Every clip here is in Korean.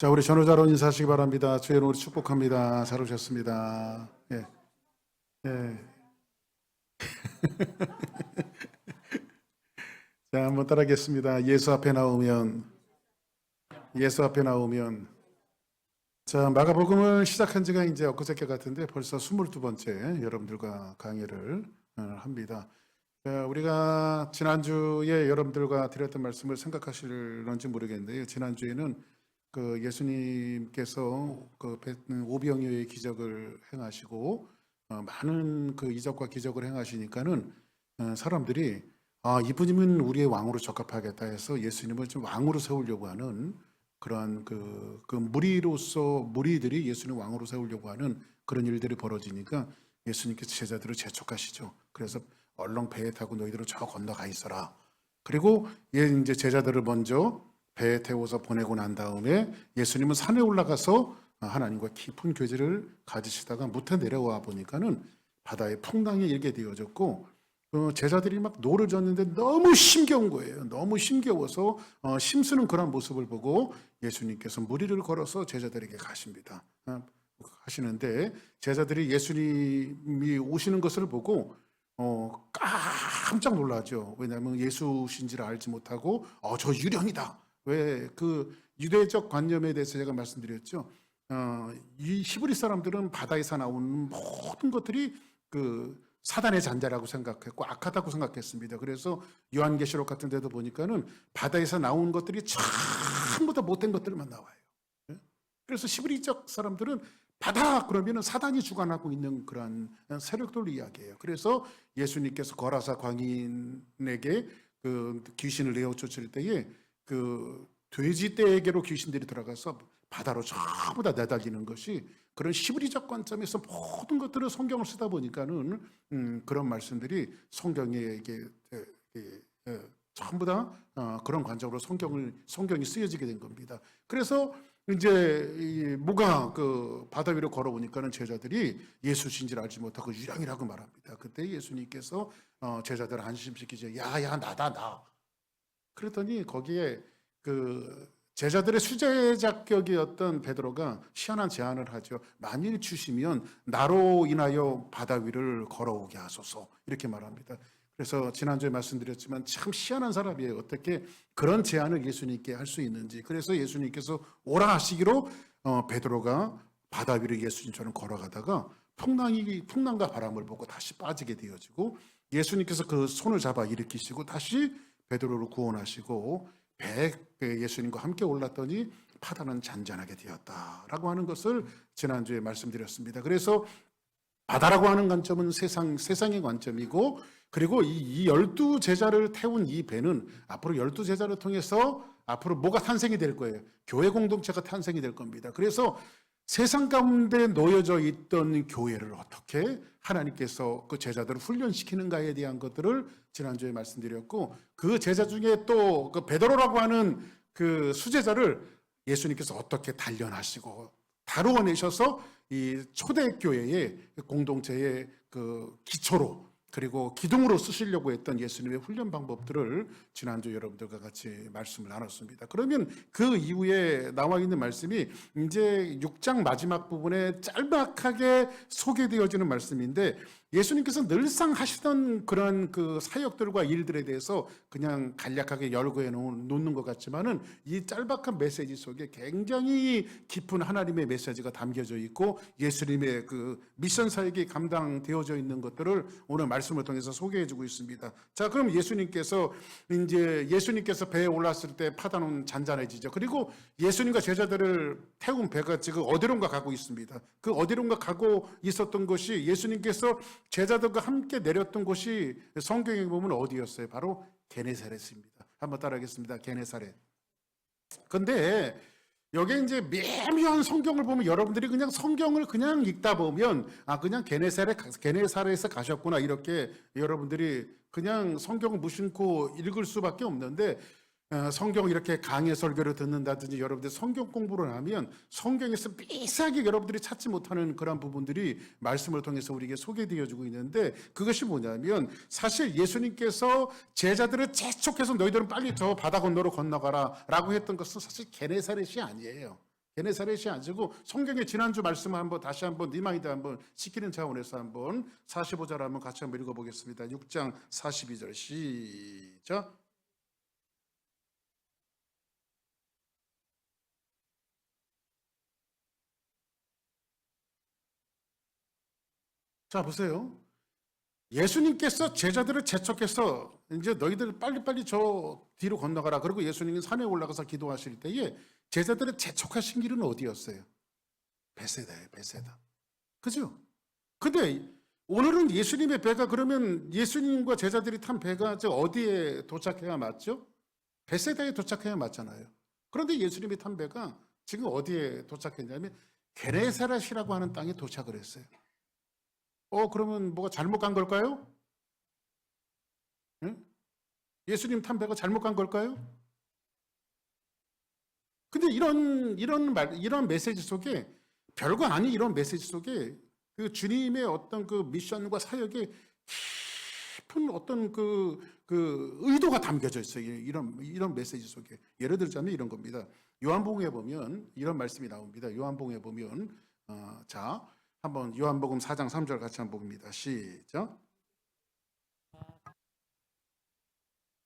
자, 우리 전우자로 인사하시기 바랍니다. 주의 이름으로 축복합니다. 잘 오셨습니다. 예, 예. 자, 한번 따라하겠습니다. 예수 앞에 나오면. 자, 마가복음을 시작한 지가 이제 엊그저께 같은데 벌써 22번째 여러분들과 강의를 합니다. 우리가 지난주에 여러분들과 드렸던 말씀을 생각하실런지 모르겠는데요. 지난주에는 그 예수님께서 그 오병이어의 기적을 행하시고 많은 그 이적과 기적을 행하시니까는 사람들이 이분이면 우리의 왕으로 적합하겠다 해서 예수님을 좀 왕으로 세우려고 하는 그러한 그 무리들이 예수님 왕으로 세우려고 하는 그런 일들이 벌어지니까 예수님께서 제자들을 재촉하시죠. 그래서 얼렁 배에 타고 너희들은 저 건너가 있어라. 그리고 이제 제자들을 먼저 배에 태워서 보내고 난 다음에 예수님은 산에 올라가서 하나님과 깊은 교제를 가지시다가 무태 내려와 보니까는 바다에 풍랑이 일게 되어졌고 제자들이 막 노를 젓는데 너무 힘겨운 거예요. 너무 힘겨워서 힘쓰는 그런 모습을 보고 예수님께서 무리를 걸어서 제자들에게 가십니다. 하시는데 제자들이 예수님이 오시는 것을 보고 깜짝 놀라죠. 왜냐하면 예수신지를 알지 못하고 저 유령이다. 왜 그 유대적 관념에 대해서 제가 말씀드렸죠. 이 히브리 사람들은 바다에서 나오는 모든 것들이 그 사단의 잔자라고 생각했고 악하다고 생각했습니다. 그래서 요한계시록 같은 데도 보니까는 바다에서 나온 것들이 전부 다 못된 것들만 나와요. 그래서 히브리적 사람들은 바다 그러면은 사단이 주관하고 있는 그런 세력들을 이야기해요. 그래서 예수님께서 거라사 광인에게 그 귀신을 내어 쫓을 때에 그 돼지떼에게로 귀신들이 들어가서 바다로 전부 다 내달리는 것이 그런 히브리적 관점에서 모든 것들을 성경을 쓰다 보니까는 그런 말씀들이 성경에 전부 다 그런 관점으로 성경이 쓰여지게 된 겁니다. 그래서 이제 뭐가 그 바다 위로 걸어오니까는 제자들이 예수신지를 알지 못하고 유령이라고 말합니다. 그때 예수님께서 제자들을 안심시키죠. 야야 나다 나. 그랬더니 거기에 그 제자들의 수제자격이었던 베드로가 희한한 제안을 하죠. 만일 주시면 나로 인하여 바다 위를 걸어오게 하소서 이렇게 말합니다. 그래서 지난주에 말씀드렸지만 참 희한한 사람이에요. 어떻게 그런 제안을 예수님께 할 수 있는지. 그래서 예수님께서 오라 하시기로 베드로가 바다 위를 예수님처럼 걸어가다가 풍랑과 바람을 보고 다시 빠지게 되어지고 예수님께서 그 손을 잡아 일으키시고 다시 베드로를 구원하시고 배에 예수님과 함께 올랐더니 바다는 잔잔하게 되었다라고 하는 것을 지난주에 말씀드렸습니다. 그래서 바다라고 하는 관점은 세상의 관점이고 그리고 이 12제자를 태운 이 배는 앞으로 12제자를 통해서 앞으로 뭐가 탄생이 될 거예요. 교회 공동체가 탄생이 될 겁니다. 그래서 세상 가운데 놓여져 있던 교회를 어떻게 하나님께서 그 제자들을 훈련시키는가에 대한 것들을 지난주에 말씀드렸고 그 제자 중에 또 그 베드로라고 하는 그 수제자를 예수님께서 어떻게 단련하시고 다루어내셔서 이 초대교회의 공동체의 그 기초로 그리고 기둥으로 쓰시려고 했던 예수님의 훈련 방법들을 지난주 여러분들과 같이 말씀을 나눴습니다. 그러면 그 이후에 나와 있는 말씀이 이제 6장 마지막 부분에 짤막하게 소개되어지는 말씀인데 예수님께서 늘상 하시던 그런 그 사역들과 일들에 대해서 그냥 간략하게 열거해 놓는 것 같지만은 이 짤막한 메시지 속에 굉장히 깊은 하나님의 메시지가 담겨져 있고 예수님의 그 미션 사역이 감당되어져 있는 것들을 오늘 말씀을 통해서 소개해 주고 있습니다. 자, 그럼 예수님께서 배에 올랐을 때 바다는 잔잔해지죠. 그리고 예수님과 제자들을 태운 배가 지금 어디론가 가고 있습니다. 그 어디론가 가고 있었던 것이 예수님께서 제자들과 함께 내렸던 곳이 성경에 보면 어디였어요? 바로 게네사렛입니다. 한번 따라하겠습니다. 게네사렛. 근데 여기 이제 미묘한 성경을 보면 여러분들이 그냥 성경을 그냥 읽다 보면 그냥 게네사렛에 가셨구나 이렇게 여러분들이 그냥 성경을 무심코 읽을 수밖에 없는데 성경 이렇게 강의 설교를 듣는다든지 여러분들 성경 공부를 하면 성경에서 미세하게 여러분들이 찾지 못하는 그런 부분들이 말씀을 통해서 우리에게 소개되어지고 있는데 그것이 뭐냐면 사실 예수님께서 제자들을 재촉해서 너희들은 빨리 저 바다 건너로 건너가라 라고 했던 것은 사실 게네사렛이 아니에요. 게네사렛이 아니고 성경의 지난주 말씀을 한번 다시 한번 리마인드 한번 시키는 차원에서 한번 45절 한번 같이 한번 읽어보겠습니다. 6장 42절 시작. 자 보세요. 예수님께서 제자들을 재촉해서 이제 너희들 빨리빨리 저 뒤로 건너가라. 그리고 예수님이 산에 올라가서 기도하실 때에 제자들을 재촉하신 길은 어디였어요? 베세다예요, 베세다. 그죠? 근데 오늘은 예수님의 배가 그러면 예수님과 제자들이 탄 배가 저 어디에 도착해야 맞죠? 베세다에 도착해야 맞잖아요. 그런데 예수님이 탄 배가 지금 어디에 도착했냐면 게네사렛이라고 하는 땅에 도착을 했어요. 그러면 뭐가 잘못 간 걸까요? 응? 예수님 탄 배가 잘못 간 걸까요? 근데 이런 메시지 속에 별거 아닌 이런 메시지 속에 그 주님의 어떤 그 미션과 사역에 깊은 어떤 그 의도가 담겨져 있어요. 이런 메시지 속에. 예를 들자면 이런 겁니다. 요한복음에 보면 이런 말씀이 나옵니다. 요한복음에 보면 자 한번 요한복음 4장 3절 같이 한번 봅니다. 시작.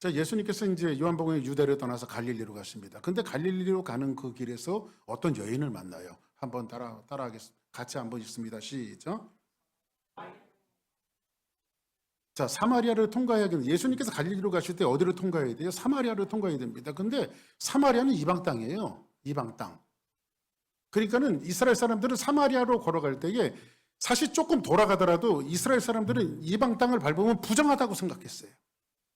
자, 예수님께서 이제 요한복음의 유대를 떠나서 갈릴리로 가십니다. 근데 갈릴리로 가는 그 길에서 어떤 여인을 만나요. 한번 따라하겠습니다. 같이 한번 읽습니다. 시작. 자, 사마리아를 통과해야겠는데 예수님께서 갈릴리로 가실 때 어디를 통과해야 돼요? 사마리아를 통과해야 됩니다. 근데 사마리아는 이방 땅이에요. 이방 땅. 그러니까는 이스라엘 사람들은 사마리아로 걸어갈 때에 사실 조금 돌아가더라도 이스라엘 사람들은 이방 땅을 밟으면 부정하다고 생각했어요.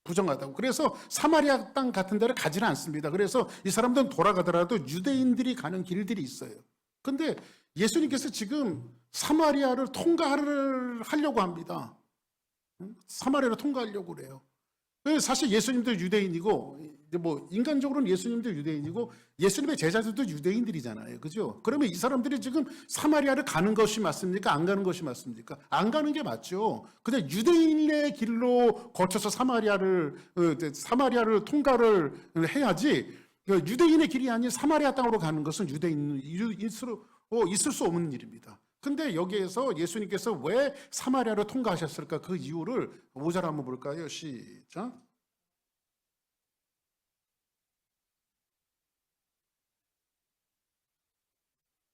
부정하다고. 그래서 사마리아 땅 같은 데를 가지는 않습니다. 그래서 이 사람들은 돌아가더라도 유대인들이 가는 길들이 있어요. 근데 예수님께서 지금 사마리아를 통과하려고 합니다. 사마리아를 통과하려고 그래요. 사실 예수님도 유대인이고 뭐 인간적으로는 예수님도 유대인이고 예수님의 제자들도 유대인들이잖아요. 그죠? 그러면 이 사람들이 지금 사마리아를 가는 것이 맞습니까? 안 가는 것이 맞습니까? 안 가는 게 맞죠. 근데 유대인의 길로 거쳐서 사마리아를 통과를 해야지 유대인의 길이 아닌 사마리아 땅으로 가는 것은 유대인일수록 있을 수 없는 일입니다. 근데 여기에서 예수님께서 왜 사마리아를 통과하셨을까? 그 이유를 5절 한번 볼까요? 시작.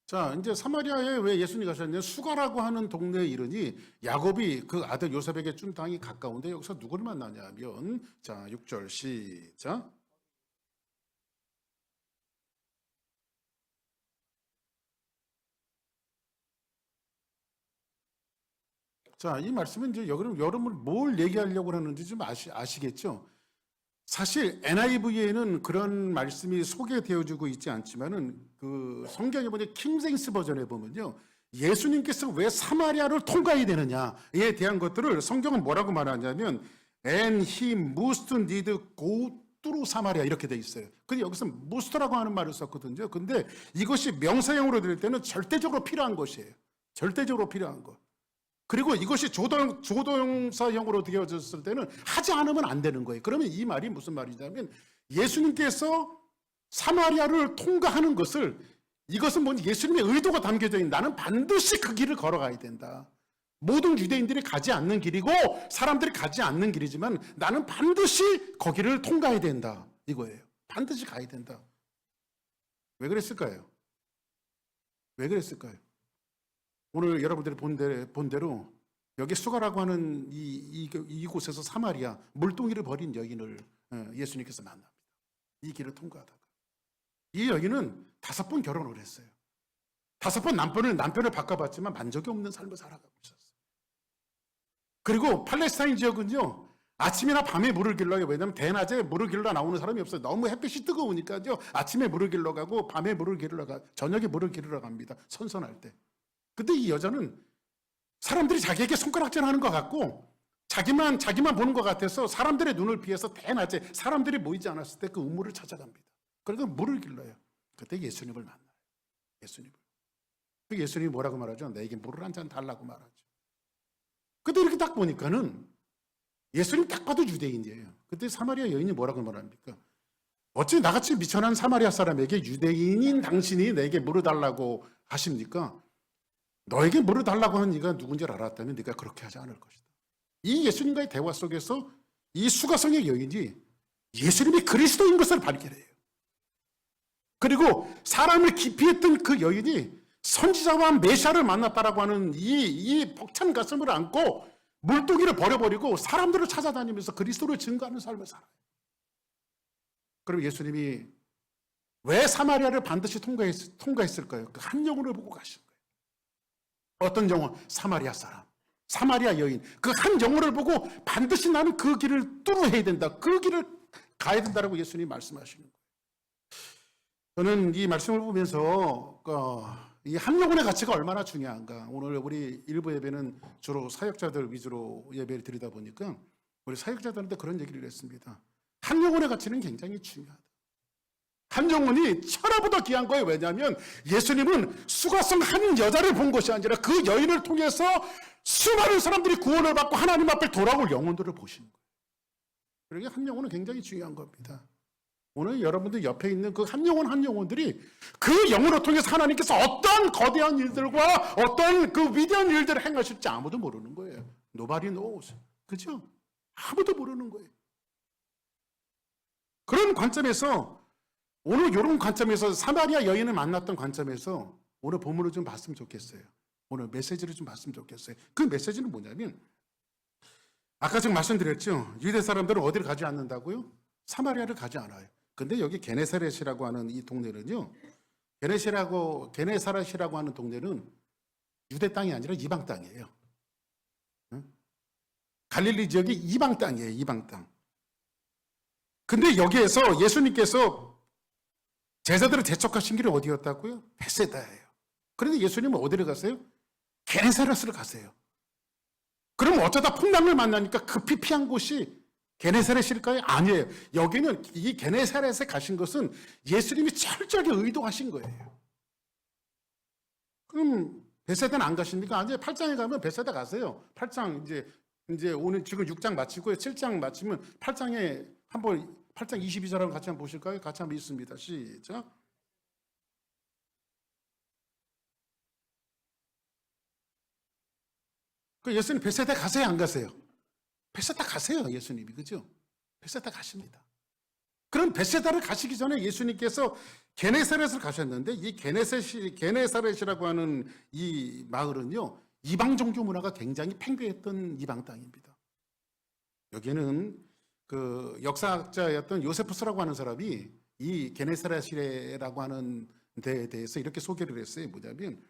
자, 이제 사마리아에 왜 예수님이 가셨냐면 수가라고 하는 동네에 이르니 야곱이 그 아들 요셉에게 준 땅이 가까운데 여기서 누구를 만나냐면 자, 6절 시작. 자, 이 말씀은 이제 여러분 뭘 얘기하려고 하는지 좀 아시겠죠? 사실 NIV에는 그런 말씀이 소개되어지고 있지 않지만은 그 성경에 보면 킹제임스 버전에 보면요. 예수님께서 왜 사마리아를 통과해야 되느냐에 대한 것들을 성경은 뭐라고 말하냐면 And he must need go through 사마리아 이렇게 돼 있어요. 근데 여기서 must라고 하는 말을 썼거든요. 근데 이것이 명사형으로 들을 때는 절대적으로 필요한 것이에요. 절대적으로 필요한 것. 그리고 이것이 조동사형으로 되어졌을 때는 하지 않으면 안 되는 거예요. 그러면 이 말이 무슨 말이냐면 예수님께서 사마리아를 통과하는 것을 이것은 뭔지 예수님의 의도가 담겨져 있는 나는 반드시 그 길을 걸어가야 된다. 모든 유대인들이 가지 않는 길이고 사람들이 가지 않는 길이지만 나는 반드시 거기를 통과해야 된다. 이거예요. 반드시 가야 된다. 왜 그랬을까요? 왜 그랬을까요? 오늘 여러분들이 본 대로 여기 수가라고 하는 이곳에서 사마리아 물동이를 버린 여인을 예수님께서 만납니다. 이 길을 통과하다가 이 여인은 5번 결혼을 했어요. 5번 남편을 바꿔봤지만 만족이 없는 삶을 살아가고 있었어요. 그리고 팔레스타인 지역은요 아침이나 밤에 물을 길러요. 왜냐하면 대낮에 물을 길러 나오는 사람이 없어요. 너무 햇빛이 뜨거우니까요 아침에 물을 길러 가고 밤에 물을 길러 가 저녁에 물을 길러 갑니다. 선선할 때. 근데 이 여자는 사람들이 자기에게 손가락질하는 것 같고 자기만 보는 것 같아서 사람들의 눈을 피해서 대낮에 사람들이 모이지 않았을 때 그 우물을 찾아갑니다. 그러니까 물을 길러요. 그때 예수님을 만나요. 예수님을. 그 예수님이 뭐라고 말하죠? 내게 물을 한 잔 달라고 말하죠. 그때 이렇게 딱 보니까는 예수님 딱 봐도 유대인이에요. 그때 사마리아 여인이 뭐라고 말합니까? 어찌 나같이 미천한 사마리아 사람에게 유대인인 당신이 내게 물을 달라고 하십니까? 너에게 물을 달라고 하는 네가 누군지 알았다면 네가 그렇게 하지 않을 것이다. 이 예수님과의 대화 속에서 이 수가성의 여인이 예수님이 그리스도인 것을 발견해요. 그리고 사람을 기피했던 그 여인이 선지자와 메시아를 만났다라고 하는 이 벅찬 가슴을 안고 물동이를 버려버리고 사람들을 찾아다니면서 그리스도를 증거하는 삶을 살아요. 그럼 예수님이 왜 사마리아를 반드시 통과했을까요? 그 한 영혼을 보고 가신 거예요. 어떤 영혼? 사마리아 사람, 사마리아 여인. 그 한 영혼을 보고 반드시 나는 그 길을 뚫어야 된다. 그 길을 가야 된다라고 예수님이 말씀하시는 거예요. 저는 이 말씀을 보면서 이 한 영혼의 가치가 얼마나 중요한가. 오늘 우리 일부 예배는 주로 사역자들 위주로 예배를 드리다 보니까 우리 사역자들한테 그런 얘기를 했습니다. 한 영혼의 가치는 굉장히 중요하다. 한 영혼이 천하보다 귀한 거예요. 왜냐하면 예수님은 수가성 한 여자를 본 것이 아니라 그 여인을 통해서 수많은 사람들이 구원을 받고 하나님 앞에 돌아올 영혼들을 보시는 거예요. 그러니까 한 영혼은 굉장히 중요한 겁니다. 오늘 여러분들 옆에 있는 그 한 영혼들이 그 영혼을 통해서 하나님께서 어떤 거대한 일들과 어떤 그 위대한 일들을 행하실지 아무도 모르는 거예요. Nobody knows. 그죠? 아무도 모르는 거예요. 그런 관점에서 오늘 이런 관점에서 사마리아 여인을 만났던 관점에서 오늘 본문을 좀 봤으면 좋겠어요. 오늘 메시지를 좀 봤으면 좋겠어요. 그 메시지는 뭐냐면 아까 제가 말씀드렸죠. 유대 사람들은 어디를 가지 않는다고요? 사마리아를 가지 않아요. 근데 여기 게네사렛이라고 하는 이 동네는요. 게네사렛이라고 하는 동네는 유대 땅이 아니라 이방 땅이에요. 갈릴리 지역이 이방 땅이에요. 이방 땅. 근데 여기에서 예수님께서 제자들을 대척하신 길이 어디였다고요? 베세다예요. 그런데 예수님은 어디를 가세요? 게네사렛을 가세요. 그럼 어쩌다 풍랑을 만나니까 급히 피한 곳이 게네사렛일까요? 아니에요. 여기는 이 게네사렛에 가신 것은 예수님이 철저하게 의도하신 거예요. 그럼 베세다는 안 가십니까? 아니에요. 8장에 가면 베세다 가세요. 8장 이제 오늘 지금 6장 마치고요. 7장 마치면 8장에 한번 8장 22절하고 같이 한번 보실까요? 같이 한번 읽습니다. 시작. 그 예수님 베세다 가세요? 안 가세요? 베세다 가세요. 예수님이. 그죠? 베세다 가십니다. 그럼 베세다를 가시기 전에 예수님께서 게네사렛을 가셨는데 이 게네사렛이라고 하는 이 마을은요. 이방 종교 문화가 굉장히 팽배했던 이방 땅입니다. 여기는 그 역사학자였던 요세푸스라고 하는 사람이 이 게네사렛이라고 하는 데에 대해서 이렇게 소개를 했어요. 뭐냐면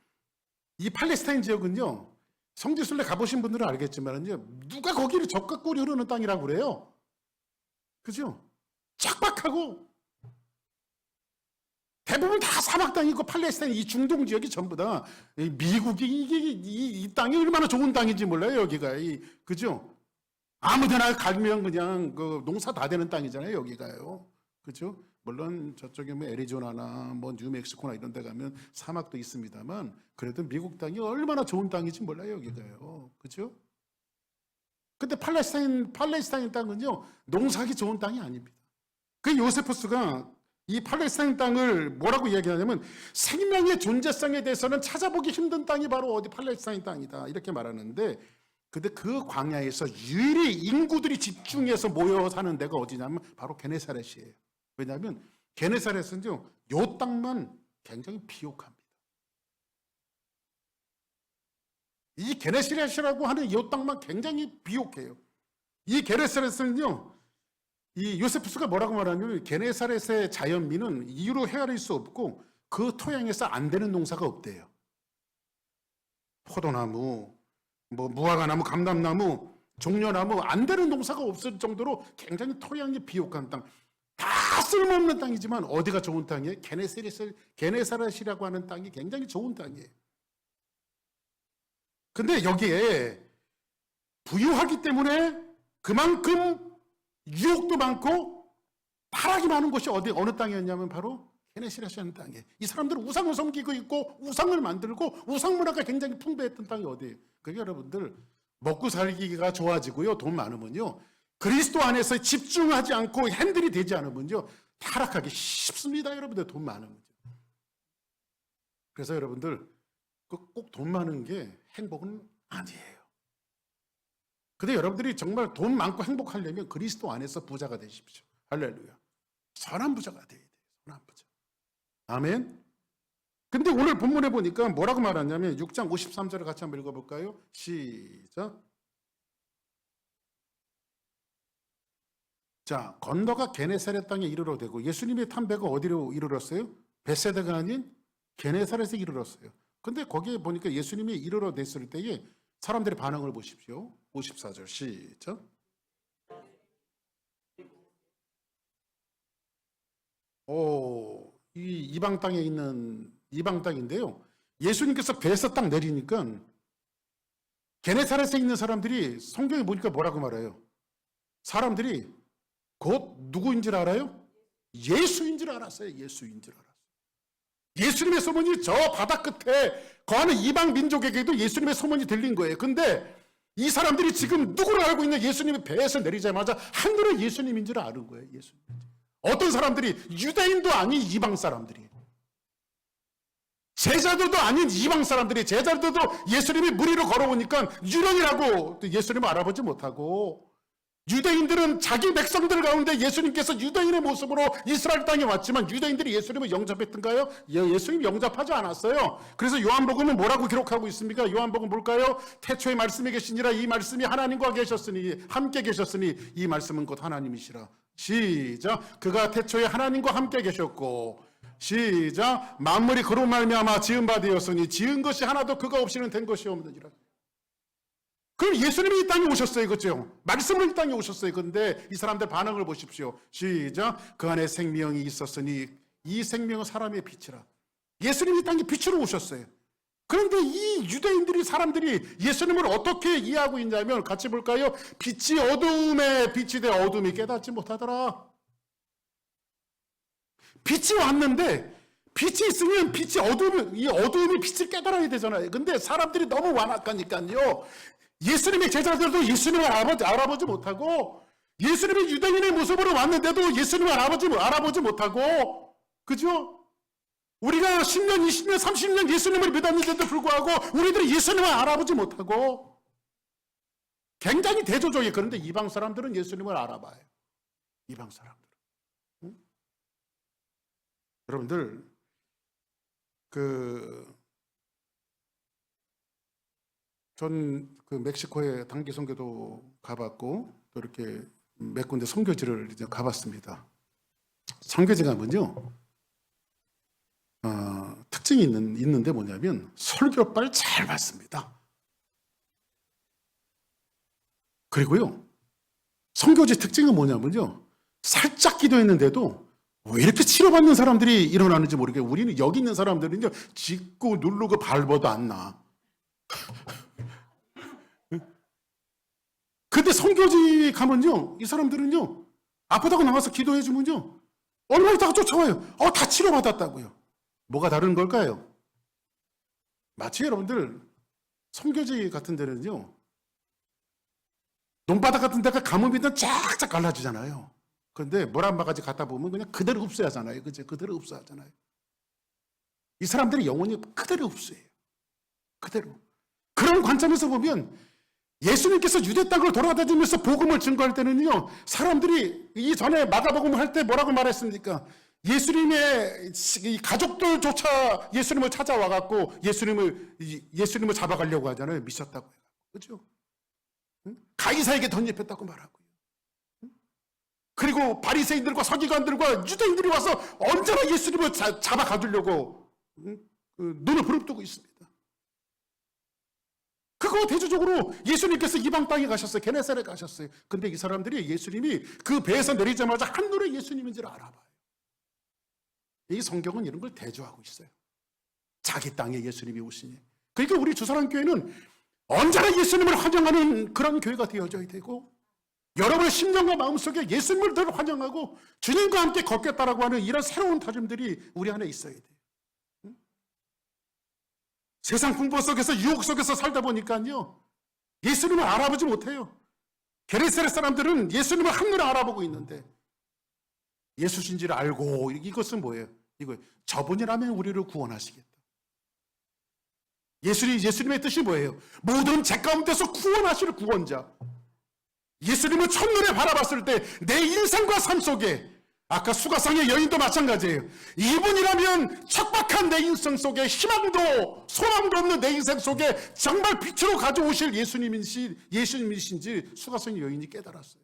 이 팔레스타인 지역은요. 성지순례 가보신 분들은 알겠지만요. 누가 거기를 적과 꿀이 흐르는 땅이라고 그래요. 그죠? 척박하고 대부분 다 사막 땅이고 팔레스타인 이 중동 지역이 전부 다 미국이 이 땅이 얼마나 좋은 땅인지 몰라요. 여기가 그죠? 아무데나 가면 그냥 그 농사 다 되는 땅이잖아요. 여기가요. 그죠? 물론 저쪽에 뭐 애리조나나 뭐 뉴멕시코나 이런 데 가면 사막도 있습니다만 그래도 미국 땅이 얼마나 좋은 땅인지 몰라요. 여기가요. 그죠? 근데 팔레스타인 땅은요. 농사하기 좋은 땅이 아닙니다. 그 요세푸스가 이 팔레스타인 땅을 뭐라고 이야기하냐면 생명의 존재성에 대해서는 찾아보기 힘든 땅이 바로 어디 팔레스타인 땅이다. 이렇게 말하는데 근데 그 광야에서 유일히 인구들이 집중해서 모여 사는 데가 어디냐면 바로 게네사렛이에요. 왜냐하면 게네사렛은요, 요 땅만 굉장히 비옥합니다. 이 게네사렛이라고 하는 요 땅만 굉장히 비옥해요. 이 게네사렛은요, 이 요세푸스가 뭐라고 말하냐면 게네사렛의 자연민은 이유로 헤아릴 수 없고 그 토양에서 안 되는 농사가 없대요. 포도나무, 뭐 무화과나무, 감람나무, 종려나무 안 되는 농사가 없을 정도로 굉장히 토양이 비옥한 땅. 다 쓸모없는 땅이지만 어디가 좋은 땅이에요? 게네사렛이라고 하는 땅이 굉장히 좋은 땅이에요. 근데 여기에 부유하기 때문에 그만큼 유혹도 많고 타락이 많은 곳이 어느 땅이었냐면 바로 게네사렛이라는 땅이에요. 이 사람들은 우상을 섬기고 있고 우상을 만들고 우상 문화가 굉장히 풍부했던 땅이 어디예요? 그게 여러분들 먹고 살기가 좋아지고요. 돈 많으면요. 그리스도 안에서 집중하지 않고 핸들이 되지 않으면요. 타락하기 쉽습니다. 여러분들 돈 많으면. 그래서 여러분들 꼭 돈 많은 게 행복은 아니에요. 근데 여러분들이 정말 돈 많고 행복하려면 그리스도 안에서 부자가 되십시오. 할렐루야. 선한 부자가 돼야 돼요. 선한 부자. 아멘. 근데 오늘 본문에 보니까 뭐라고 말하냐면 6장 53절을 같이 한번 읽어볼까요? 시작. 자, 건너가 게네사렛 땅에 이르러되고 예수님의 탐배가 어디로 이르렀어요? 벳세다가 아닌 게네사렛에 이르렀어요. 근데 거기에 보니까 예수님이 이르러댔을 때에 사람들의 반응을 보십시오. 54절 시작. 이 이방 땅에 있는 이방 땅인데요. 예수님께서 배에서 딱 내리니까 게네사렛에 있는 사람들이 성경에 보니까 뭐라고 말해요? 사람들이 곧 누구인 줄 알아요? 예수인 줄 알았어요. 예수인 줄 알았어요. 예수님의 소문이 저 바다 끝에 거하는 이방 민족에게도 예수님의 소문이 들린 거예요. 근데 이 사람들이 지금 누구를 알고 있냐? 예수님이 배에서 내리자마자 한눈에 예수님인 줄 아는 거예요. 예수님. 어떤 사람들이 유대인도 아닌 이방 사람들이, 제자들도 아닌 이방 사람들이, 제자들도 예수님이 물 위로 걸어오니까 유령이라고 또 예수님을 알아보지 못하고, 유대인들은 자기 백성들 가운데 예수님께서 유대인의 모습으로 이스라엘 땅에 왔지만 유대인들이 예수님을 영접했던가요? 예수님 영접하지 않았어요. 그래서 요한복음은 뭐라고 기록하고 있습니까? 요한복음 볼까요? 태초에 말씀이 계시니라. 이 말씀이 하나님과 계셨으니 함께 계셨으니 이 말씀은 곧 하나님이시라. 시작. 그가 태초에 하나님과 함께 계셨고, 시작. 만물이 그로 말미암아 지은 바 되었으니 지은 것이 하나도 그가 없이는 된 것이 없느니라. 그럼 예수님이 이 땅에 오셨어요. 그렇죠? 말씀으로 이 땅에 오셨어요. 그런데 이 사람들 반응을 보십시오. 시작. 그 안에 생명이 있었으니 이 생명은 사람의 빛이라. 예수님이 이 땅에 빛으로 오셨어요. 그런데 이 유대인들이, 사람들이 예수님을 어떻게 이해하고 있냐면, 같이 볼까요? 빛이 어두움에 빛이 돼 어둠이 깨닫지 못하더라. 빛이 왔는데, 빛이 있으면 이 어두움이 빛을 깨달아야 되잖아요. 근데 사람들이 너무 완악하니까요, 예수님의 제자들도 예수님을 알아보지 못하고, 예수님이 유대인의 모습으로 왔는데도 예수님을 알아보지 못하고, 그죠? 우리가 10년, 20년, 30년 예수님을 믿었는데도 불구하고 우리들이 예수님을 알아보지 못하고, 굉장히 대조적이에요. 그런데 이방 사람들은 예수님을 알아봐요. 이방 사람들은. 응? 여러분들, 전 멕시코에 단기 선교도 가봤고, 또 이렇게 몇 군데 선교지를 이제 가봤습니다. 선교지 가면요, 특징이 있는데 뭐냐면 설교빨 잘 받습니다. 그리고요, 선교지 특징은 뭐냐면요, 살짝 기도했는데도 왜 이렇게 치료받는 사람들이 일어나는지 모르겠어요. 우리는 여기 있는 사람들은요, 짚고 누르고 밟아도 안 나. 근데 선교지 가면요, 이 사람들은요, 아프다고 나와서 기도해주면요, 얼마 있다가 쫓아와요. 다 치료받았다고요. 뭐가 다른 걸까요? 마치 여러분들 선교지 같은 데는요, 논바닥 같은 데가 가뭄이든 쫙쫙 갈라지잖아요. 그런데 물 한 바가지 갖다 보면 그냥 그대로 흡수하잖아요. 그죠? 그대로 흡수하잖아요. 이 사람들의 영혼이 그대로 흡수해요. 그대로. 그런 관점에서 보면 예수님께서 유대 땅을 돌아다니면서 복음을 증거할 때는요, 사람들이 이전에 마가복음을 할 때 뭐라고 말했습니까? 예수님의 가족들조차 예수님을 찾아와갖고 예수님을 잡아가려고 하잖아요. 미쳤다고 해요. 그렇죠? 가이사에게 던집혔다고 말하고요. 그리고 바리새인들과 서기관들과 유대인들이 와서 언제나 예수님을 잡아가두려고 눈을 부릅뜨고 있습니다. 그거 대조적으로 예수님께서 이방 땅에 가셨어요. 게네사렛 가셨어요. 근데 이 사람들이 예수님이 그 배에서 내리자마자 한눈에 예수님인 줄 알아봐요. 이 성경은 이런 걸 대조하고 있어요. 자기 땅에 예수님이 오시니. 그러니까 우리 주사랑교회는 언제나 예수님을 환영하는 그런 교회가 되어져야 되고, 여러분의 심령과 마음속에 예수님을 늘 환영하고 주님과 함께 걷겠다라고 하는 이런 새로운 다짐들이 우리 안에 있어야 돼요. 응? 세상 풍부 속에서, 유혹 속에서 살다 보니까요, 예수님을 알아보지 못해요. 게네사렛 사람들은 예수님을 한눈에 알아보고 있는데, 예수신지를 알고 이것은 뭐예요? 이거 저분이라면 우리를 구원하시겠다. 예수님의 뜻이 뭐예요? 모든 죄 가운데서 구원하실 구원자. 예수님을 첫눈에 바라봤을 때 내 인생과 삶 속에 아까 수가상의 여인도 마찬가지예요. 이분이라면 척박한 내 인생 속에 희망도 소망도 없는 내 인생 속에 정말 빛으로 가져오실 예수님이신지 수가상의 여인이 깨달았어요.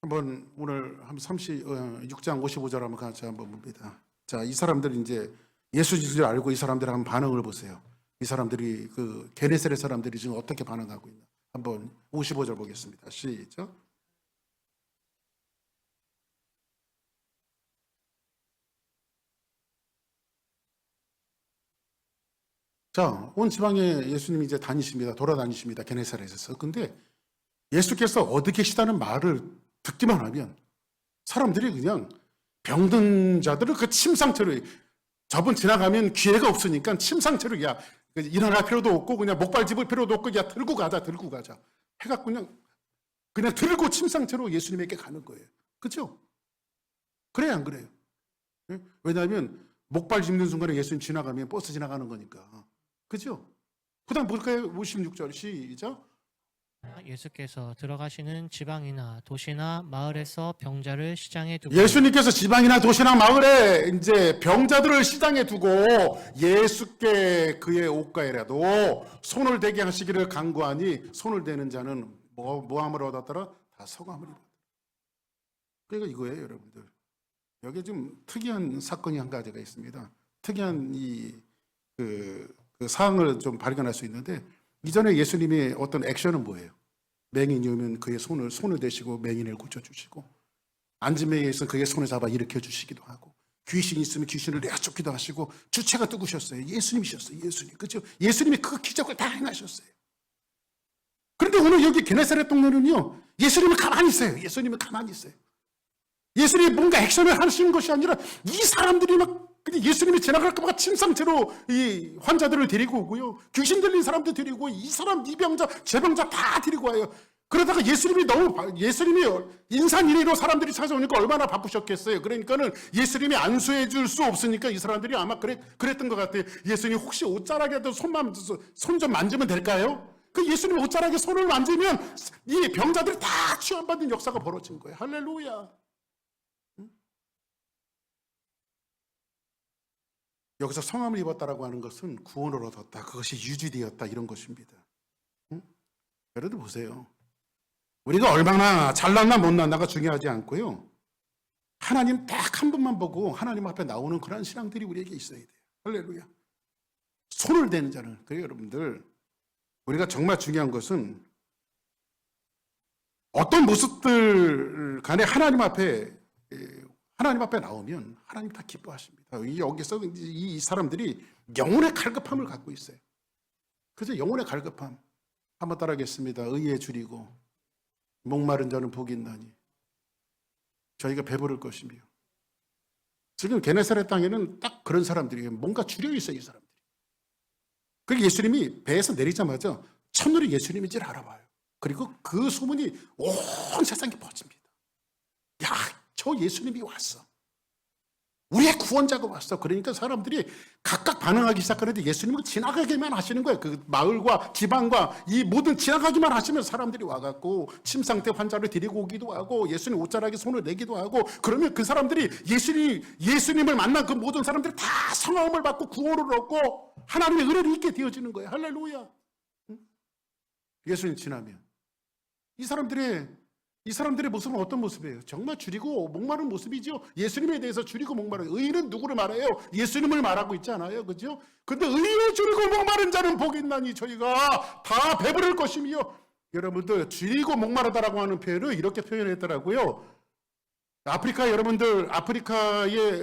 한번 오늘 한 36장 55절 한번 같이 한번 봅니다. 자, 이 사람들이 이제 예수님을 알고 이 사람들이 한번 반응을 보세요. 이 사람들이 그 게네사렛 사람들이 지금 어떻게 반응하고 있나? 한번 55절 보겠습니다. 시작. 자, 온 지방에 예수님이 이제 다니십니다. 돌아다니십니다. 게네사렛에서. 근데 예수께서 어디 계시다는 말을 듣기만 하면 사람들이 그냥 병든 자들을 그 침상처럼 저분 지나가면 기회가 없으니까 침상처럼 야 일어날 필요도 없고 그냥 목발 집을 필요도 없고 야 들고 가자 해갖고 그냥 들고 침상처럼 예수님에게 가는 거예요. 그렇죠? 그래요 안 그래요? 왜냐하면 목발 짚는 순간에 예수님 지나가면 버스 지나가는 거니까. 그렇죠? 그 다음 볼까요? 56절 시작. 예수께서 들어가시는 지방이나 도시나 마을에서 병자를 시장에 두고 예수님께서 지방이나 도시나 마을에 이제 병자들을 시장에 두고 예수께 그의 옷가에라도 손을 대게 하시기를 간구하니 손을 대는 자는 뭐함을 얻었더라? 다 성함을 입었더라. 그러니까 이거예요, 여러분들. 여기 좀 특이한 사건이 한 가지가 있습니다. 특이한 그 사항을 좀 발견할 수 있는데 이전에 예수님의 어떤 액션은 뭐예요? 맹인이 오면 그의 손을 대시고 맹인을 고쳐주시고 앉은 맹인에 있으면 그의 손을 잡아 일으켜 주시기도 하고 귀신이 있으면 귀신을 내쫓기도 하시고 주체가 누구셨어요? 예수님이셨어요. 예수님. 그렇죠? 예수님이 그 기적을 다 행하셨어요. 그런데 오늘 여기 게네사렛 동네는요. 예수님은 가만히 있어요. 예수님은 가만히 있어요. 예수님이 뭔가 액션을 하시는 것이 아니라 이 사람들이 막 예수님이 지나갈까 봐 침상채로 이 환자들을 데리고 오고요. 귀신 들린 사람도 데리고 이 사람 이 병자 저 병자 다 데리고 와요. 그러다가 예수님이 인산 이리로 사람들이 찾아오니까 얼마나 바쁘셨겠어요. 그러니까는 예수님이 안수해 줄 수 없으니까 이 사람들이 아마 그랬던 것 같아요. 예수님 혹시 옷자락에도 손 좀 만지면 될까요? 그 예수님 옷자락에 손을 만지면 이 병자들이 다 치유받는 역사가 벌어진 거예요. 할렐루야. 여기서 성함을 입었다라고 하는 것은 구원을 얻었다. 그것이 유지되었다. 이런 것입니다. 여러분 보세요. 우리가 얼마나 잘났나 못났나가 중요하지 않고요. 하나님 딱 한 분만 보고 하나님 앞에 나오는 그런 신앙들이 우리에게 있어야 돼요. 할렐루야. 손을 대는 자는. 그래요, 여러분들. 우리가 정말 중요한 것은 어떤 모습들 간에 하나님 앞에 나오면 하나님 다 기뻐하십니다. 여기서 이 사람들이 영혼의 갈급함을 갖고 있어요. 그래서 영혼의 갈급함 한번 따라하겠습니다. 의에 줄이고 목마른 자는 복이 있나니 저희가 배부를 것이며. 지금 게네사렛 땅에는 딱 그런 사람들이에요. 뭔가 줄여 있어요, 이 사람들이. 그리고 예수님이 배에서 내리자마자 첫눈에 예수님인지를 알아봐요. 그리고 그 소문이 온 세상에 퍼집니다. 야, 저 예수님이 왔어. 우리의 구원자가 왔어. 그러니까 사람들이 각각 반응하기 시작하는데 예수님은 지나가기만 하시는 거예요. 그 마을과 지방과 이 모든 지나가기만 하시면 사람들이 와갖고 침상태 환자를 데리고 오기도 하고 예수님 옷자락에 손을 내기도 하고 그러면 그 사람들이 예수님을 만난 그 모든 사람들이 다 성함을 받고 구원을 얻고 하나님의 은혜를 잊게 되어지는 거예요. 할렐루야. 예수님 지나면 이 사람들의 모습은 어떤 모습이에요? 정말 줄이고 목마른 모습이죠. 예수님에 대해서 줄이고 목마른. 의인은 누구를 말해요? 예수님을 말하고 있지 않아요? 그죠? 근데 의인을 줄이고 목마른 자는 복이 있나니 저희가 다 배부를 것이며. 여러분들 줄이고 목마르다라고 하는 표현을 이렇게 표현했더라고요. 아프리카에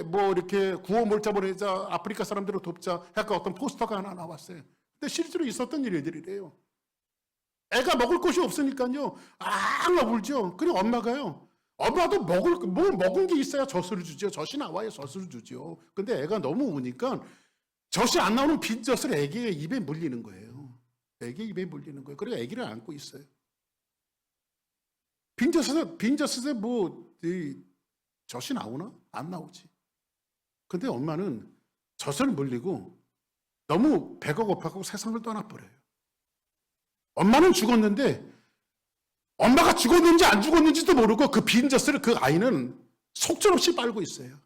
뭐 이렇게 구호 몰자 보내자, 아프리카 사람들을 돕자 약간 어떤 포스터가 하나 나왔어요. 근데 실제로 있었던 일들이래요. 애가 먹을 것이 없으니까요. 울죠. 그리고 엄마도 먹은 게 있어야 젖을 주죠. 젖이 나와야 젖을 주죠. 근데 애가 너무 우니까 젖이 안 나오는 빈 젖을 애기의 입에 물리는 거예요. 애기 입에 물리는 거예요. 그리고 애기를 안고 있어요. 빈젖에 젖이 나오나? 안 나오지. 근데 엄마는 젖을 물리고 너무 배가 고파서 세상을 떠나버려요. 엄마는 죽었는데 엄마가 죽었는지 안 죽었는지도 모르고 그 빈젖을 그 아이는 속절없이 빨고 있어요.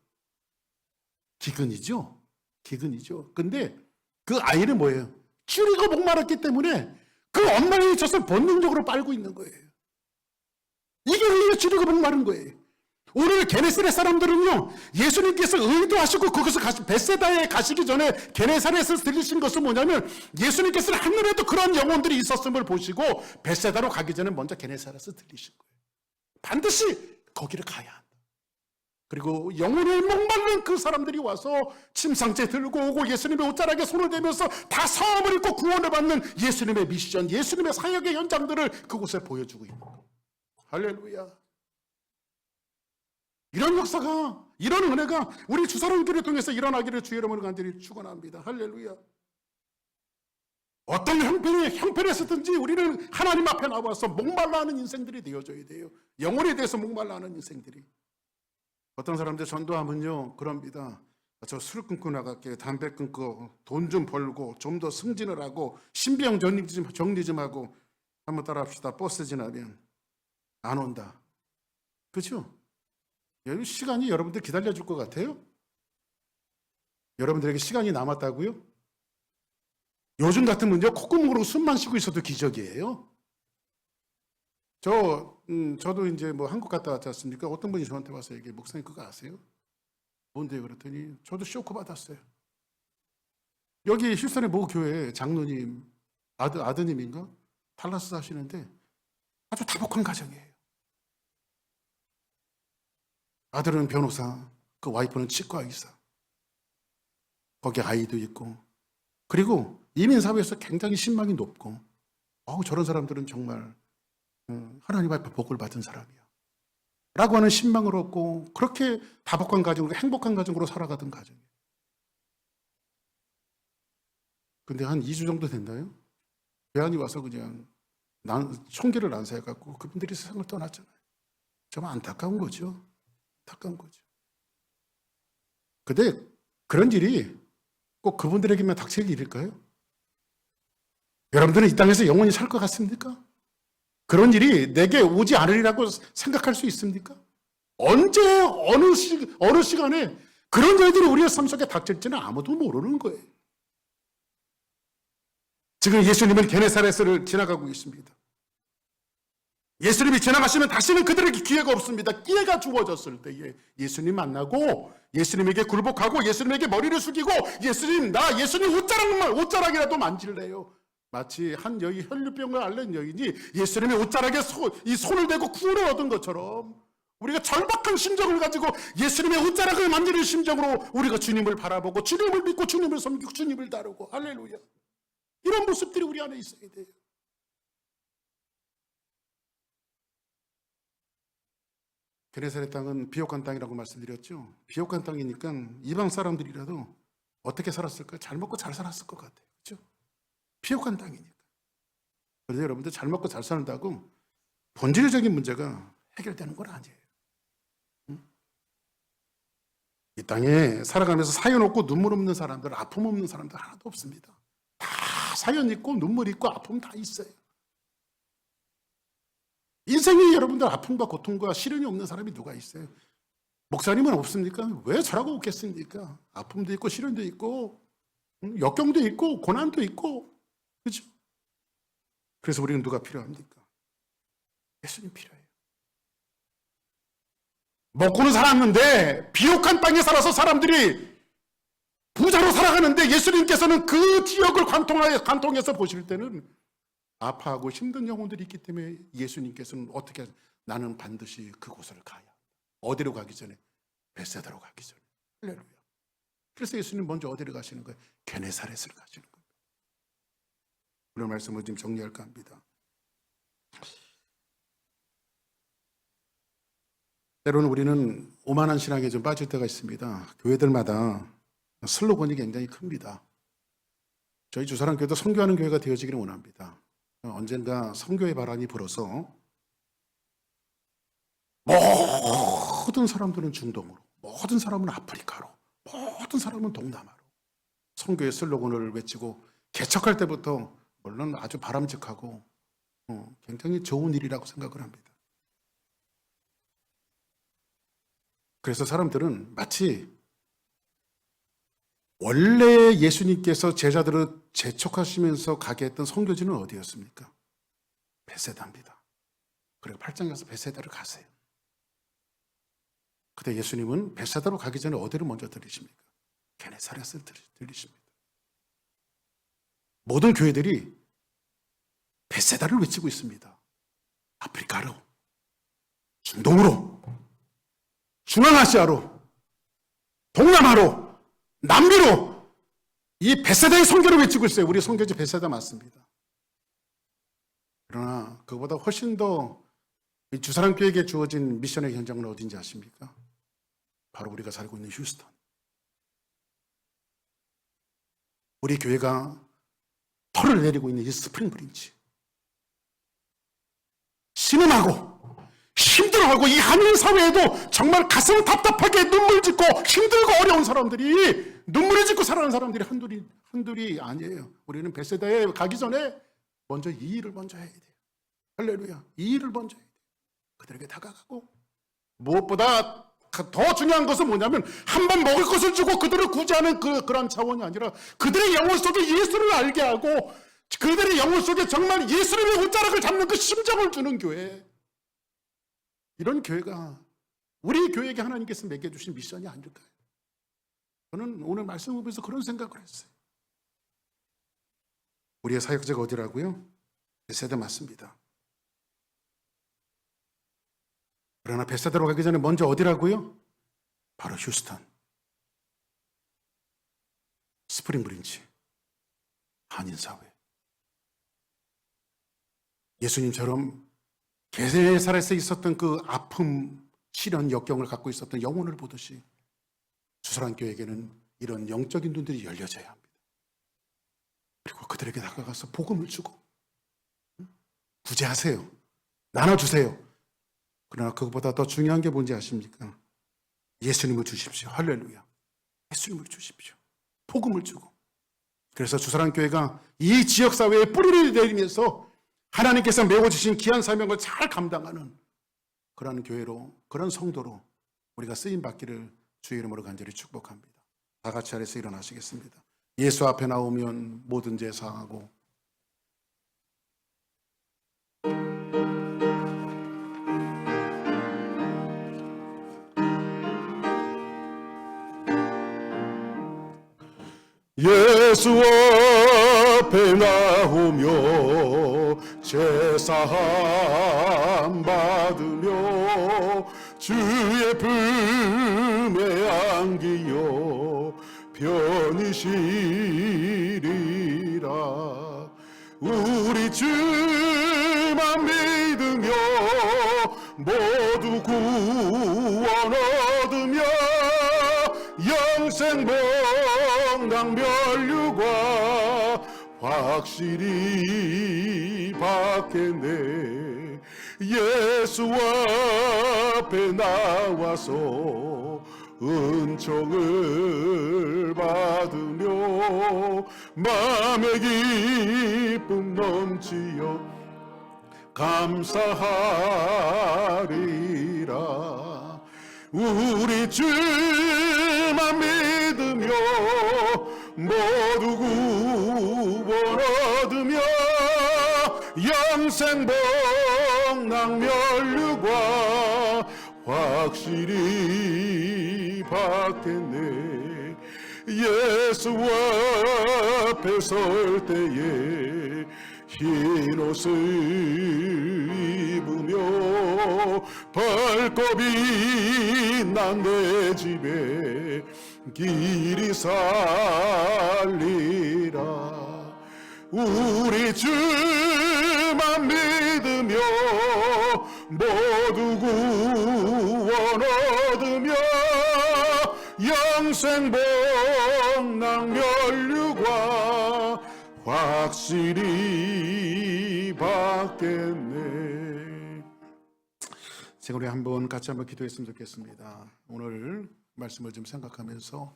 기근이죠. 기근이죠. 근데 그 아이는 뭐예요? 줄이고 목마랐기 때문에 그 엄마의 젖을 본능적으로 빨고 있는 거예요. 이게 우리가 줄이고 목마른 거예요. 오늘 게네사렛 사람들은요, 예수님께서 의도하시고 거기서 벳세다에 가시기 전에 게네사렛에서 들리신 것은 뭐냐면 예수님께서는 하늘에도 그런 영혼들이 있었음을 보시고 벳세다로 가기 전에 먼저 게네사렛에서 들리신 거예요. 반드시 거기를 가야 한다. 그리고 영혼의 목마른 그 사람들이 와서 침상째 들고 오고 예수님의 옷자락에 손을 대면서 다 사함을 입고 구원을 받는 예수님의 미션, 예수님의 사역의 현장들을 그곳에 보여주고 있는 거예요. 할렐루야. 이런 역사가, 이런 은혜가 우리 주사랑교를 통해서 일어나기를 주의 이름으로 간절히 축원합니다. 할렐루야. 어떤 형편에서든지 우리는 하나님 앞에 나와서 목말라 하는 인생들이 되어져야 돼요. 영혼에 대해서 목말라 하는 인생들이. 어떤 사람들 전도하면요 그럽니다. 저 술 끊고 나갈게요. 담배 끊고 돈 좀 벌고 좀 더 승진을 하고 신병 정리 좀 하고 한번 따라합시다. 버스 지나면 안 온다. 그렇죠? 시간이 여러분들 기다려줄 것 같아요? 여러분들에게 시간이 남았다고요? 요즘 같으면요 콧구멍으로 숨만 쉬고 있어도 기적이에요. 저도 이제 뭐 한국 갔다 왔지 않습니까? 어떤 분이 저한테 와서 얘기해. 목사님 그거 아세요? 뭔데요? 그랬더니 저도 쇼크 받았어요. 여기 휴스턴의 모 교회 장로님 아드님인가? 달라스 사시는데 아주 다복한 가정이에요. 아들은 변호사, 그 와이프는 치과 의사. 거기에 아이도 있고. 그리고 이민사회에서 굉장히 신망이 높고 저런 사람들은 정말 하나님 앞에 복을 받은 사람이야 라고 하는 신망을 얻고 그렇게 다복한 가정으로 행복한 가정으로 살아가던 가정이에요. 근데 한 2주 정도 됐나요? 배안이 와서 그냥 총기를 난사해갖고 그분들이 세상을 떠났잖아요. 정말 안타까운 거죠. 안타까운 거죠. 근데 그런 일이 꼭 그분들에게만 닥칠 일일까요? 여러분들은 이 땅에서 영원히 살 것 같습니까? 그런 일이 내게 오지 않으리라고 생각할 수 있습니까? 언제 어느 시간에 그런 일들이 우리의 삶 속에 닥칠지는 아무도 모르는 거예요. 지금 예수님은 게네사렛을 지나가고 있습니다. 예수님이 지나가시면 다시는 그들에게 기회가 없습니다. 기회가 주어졌을 때에 예수님 만나고 예수님에게 굴복하고 예수님에게 머리를 숙이고 예수님 옷자락이라도 만질래요. 마치 한 여인 혈류병을 앓는 여인이 예수님의 옷자락에 손을 대고 구원을 얻은 것처럼 우리가 절박한 심정을 가지고 예수님의 옷자락을 만지는 심정으로 우리가 주님을 바라보고 주님을 믿고 주님을 섬기고 주님을 다루고 할렐루야. 이런 모습들이 우리 안에 있어야 돼요. 게네사렛 땅은 비옥한 땅이라고 말씀드렸죠. 비옥한 땅이니까 이방 사람들이라도 어떻게 살았을까요? 잘 먹고 잘 살았을 것 같아요. 그렇죠? 비옥한 땅이니까. 그런데 여러분들 잘 먹고 잘 산다고 본질적인 문제가 해결되는 건 아니에요. 이 땅에 살아가면서 사연 없고 눈물 없는 사람들, 아픔 없는 사람들 하나도 없습니다. 다 사연 있고 눈물 있고 아픔 다 있어요. 인생에 여러분들 아픔과 고통과 시련이 없는 사람이 누가 있어요? 목사님은 없습니까? 왜 저라고 없겠습니까? 아픔도 있고 시련도 있고 역경도 있고 고난도 있고 그렇죠? 그래서 우리는 누가 필요합니까? 예수님 필요해요. 먹고는 살았는데 비옥한 땅에 살아서 사람들이 부자로 살아가는데 예수님께서는 그 지역을 관통해서 보실 때는 아파하고 힘든 영혼들이 있기 때문에 예수님께서는 어떻게 나는 반드시 그곳을 가야 어디로 가기 전에 벳세다로 가기 전에 할렐루야. 그래서 예수님 먼저 어디를 가시는 거예요? 게네사렛을 가시는 거예요. 오늘 말씀을 지금 정리할까 합니다. 때로는 우리는 오만한 신앙에 좀 빠질 때가 있습니다. 교회들마다 슬로건이 굉장히 큽니다. 저희 주사랑교회도 선교하는 교회가 되어지기를 원합니다. 언젠가 선교의 바람이 불어서 모든 사람들은 중동으로, 모든 사람은 아프리카로, 모든 사람은 동남아로 선교의 슬로건을 외치고 개척할 때부터 물론 아주 바람직하고 굉장히 좋은 일이라고 생각을 합니다. 그래서 사람들은 마치 원래 예수님께서 제자들을 재촉하시면서 가게 했던 선교지는 어디였습니까? 베세다입니다. 그리고 8장에 가서 베세다를 가세요. 그때 예수님은 베세다로 가기 전에 어디를 먼저 들리십니까? 게네사렛을 들리십니다. 모든 교회들이 베세다를 외치고 있습니다. 아프리카로, 중동으로, 중앙아시아로, 동남아로, 남미로 이 베세다의 선교를 외치고 있어요. 우리 선교지 베세다 맞습니다. 그러나 그보다 훨씬 더 주사랑교회에게 주어진 미션의 현장은 어딘지 아십니까? 바로 우리가 살고 있는 휴스턴. 우리 교회가 털을 내리고 있는 이 스프링 브린지. 신음하고 힘들어하고 이 한인 사회에도 정말 가슴 답답하게 눈물 짓고 힘들고 어려운 사람들이, 눈물을 짓고 살아가는 사람들이 한둘이 아니에요. 우리는 베세다에 가기 전에 먼저 이 일을 먼저 해야 돼요. 할렐루야. 이 일을 먼저 해야 돼요. 그들에게 다가가고, 무엇보다 더 중요한 것은 뭐냐면 한 번 먹을 것을 주고 그들을 구제하는 그런 차원이 아니라 그들의 영혼 속에 예수를 알게 하고 그들의 영혼 속에 정말 예수님의 옷자락을 잡는 그 심정을 주는 교회. 이런 교회가 우리 교회에게 하나님께서 맡겨주신 미션이 아닐까요? 저는 오늘 말씀을 보면서 그런 생각을 했어요. 우리의 사역지가 어디라고요? 베세다 맞습니다. 그러나 베세다로 가기 전에 먼저 어디라고요? 바로 휴스턴, 스프링 브린지, 한인사회. 예수님처럼 게네사렛에 있었던 그 아픔, 시련, 역경을 갖고 있었던 영혼을 보듯이 주사랑교회에게는 이런 영적인 눈들이 열려져야 합니다. 그리고 그들에게 다가가서 복음을 주고 구제하세요. 나눠주세요. 그러나 그것보다 더 중요한 게 뭔지 아십니까? 예수님을 주십시오. 할렐루야. 예수님을 주십시오. 복음을 주고. 그래서 주사랑교회가 이 지역사회에 뿌리를 내리면서 하나님께서 메워주신 귀한 사명을 잘 감당하는 그런 교회로, 그런 성도로 우리가 쓰임받기를 주의 이름으로 간절히 축복합니다. 다 같이 자리에서 일어나시겠습니다. 예수 앞에 나오면 모든 죄 사하고 예수 앞에 나오며 제사함 받으며 주의 품에 안기어 편히 쉬리라. 우리 주만 믿으며 모두 구원 얻으며 영생 복락 면류관 확실히 받겠네. 예수 앞에 나와서 은총을 받으며 마음의 기쁨 넘치어 감사하리라. 우리 주만 믿으며 모두 구원 얻으며 영생 복락 면류관 확실히 받겠네. 예수 앞에 설 때에 흰 옷을 입으며 발곱이 난 내 집에 길이 살리라. 우리 주만 믿으며 모두 구원 얻으며 영생 복락 면류관 확실히 받겠네. 제가 우리 한번 같이 한번 기도했으면 좋겠습니다. 오늘 말씀을 좀 생각하면서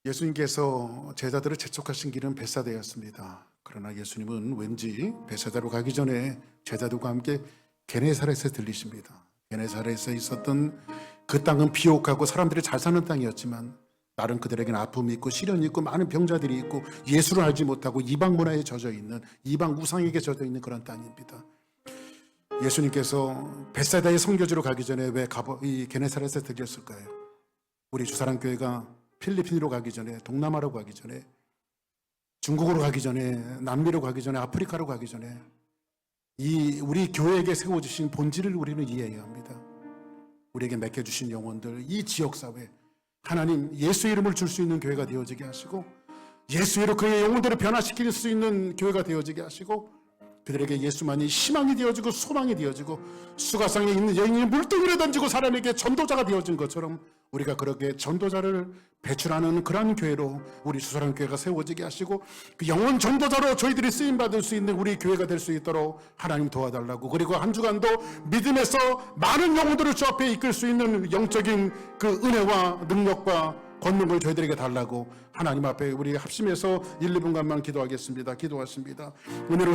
예수님께서 제자들을 재촉하신 길은 벳사다였습니다. 그러나 예수님은 왠지 벳사다로 가기 전에 제자들과 함께 게네사렛에 들리십니다. 게네사렛에 있었던 그 땅은 비옥하고 사람들이 잘 사는 땅이었지만 나름 그들에게는 아픔이 있고 시련이 있고 많은 병자들이 있고 예수를 알지 못하고 이방 문화에 젖어 있는, 이방 우상에게 젖어 있는 그런 땅입니다. 예수님께서 벳사다의 선교지로 가기 전에 왜 이 게네사렛에 들렸을까요? 우리 주사랑교회가 필리핀으로 가기 전에, 동남아로 가기 전에, 중국으로 가기 전에, 남미로 가기 전에, 아프리카로 가기 전에 이 우리 교회에게 세워주신 본질을 우리는 이해해야 합니다. 우리에게 맡겨주신 영혼들, 이 지역사회, 하나님 예수 이름을 줄 수 있는 교회가 되어지게 하시고 예수로 그의 영혼들을 변화시킬 수 있는 교회가 되어지게 하시고 그들에게 예수만이 희망이 되어지고 소망이 되어지고 수가상에 있는 여인이 물동이를 던지고 사람에게 전도자가 되어진 것처럼 우리가 그렇게 전도자를 배출하는 그러한 교회로 우리 주사랑교회가 세워지게 하시고 그 영혼 전도자로 저희들이 쓰임받을 수 있는 우리 교회가 될 수 있도록 하나님 도와달라고, 그리고 한 주간도 믿음에서 많은 영혼들을 주 앞에 이끌 수 있는 영적인 그 은혜와 능력과 권능을 저희들에게 달라고 하나님 앞에 우리 합심해서 1, 2분간만 기도하겠습니다. 기도하십니다. 은혜로